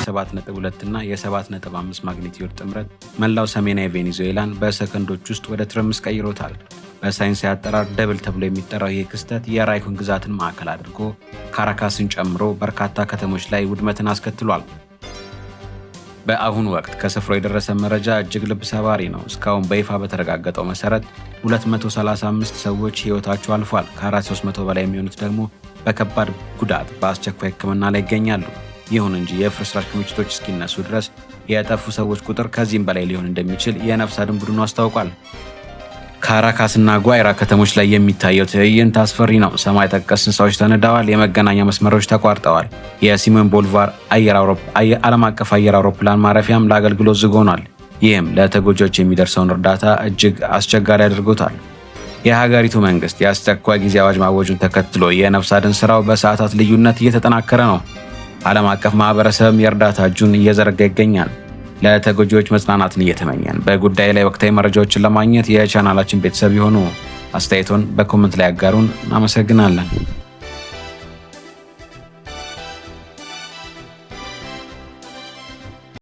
የ7.2 እና የ7.5 ማግኒቲዩድ ጥምረት መላው ሰሜናዊ ቬኔዙዌላን በሰከንዶች ውስጥ ወደ ትርምስ ቀይሮታል። በሳይንሳዊ አጠራር ደብል ተብሎ የሚጠራው ይህ ክስተት የራይኮን ግዛትን ማዕከል አድርጎ ካራካስን ጨምሮ በርካታ ከተሞች ላይ ውድመትን አስከትሏል። በአሁኑ ወቅት ከስፍራው የደረሰ መረጃ እጅግ ልብ ሰባሪ ነው። እስካሁን በይፋ በተረጋገጠው መሰረት 235 ሰዎች ሕይወታቸው አልፏል። ከ300 በላይ የሚሆኑት ደግሞ በከባድ ጉዳት በአስቸኳይ ሕክምና ላይ ይገኛሉ። ይሁን እንጂ የፍርስራሽ ክምችቶች እስኪነሱ ድረስ የጠፉ ሰዎች ቁጥር ከዚህም በላይ ሊሆን እንደሚችል የነፍስ አድን ቡድኑ አስታውቋል። ካራካስና ጓይራ ከተሞች ላይ የሚታየው ትዕይንት አስፈሪ ነው። ሰማይ ጠቀስ ህንፃዎች ተነደዋል። የመገናኛ መስመሮች ተቋርጠዋል። የሲሞን ቦሊቫር ዓለም አቀፍ አየር አውሮፕላን ማረፊያም ለአገልግሎት ዝግ ሆኗል። ይህም ለተጎጂዎች የሚደርሰውን እርዳታ እጅግ አስቸጋሪ አድርጎታል። የሀገሪቱ መንግስት የአስቸኳይ ጊዜ አዋጅ ማወጁን ተከትሎ የነፍስ አድን ስራው በሰዓታት ልዩነት እየተጠናከረ ነው። ዓለም አቀፍ ማህበረሰብም የእርዳታ እጁን እየዘረጋ ይገኛል። ለተጎጂዎች መጽናናትን እየተመኘን በጉዳይ ላይ ወቅታዊ መረጃዎችን ለማግኘት የቻናላችን ቤተሰብ የሆኑ አስተያየቶን በኮሜንት ላይ ያጋሩን። እናመሰግናለን።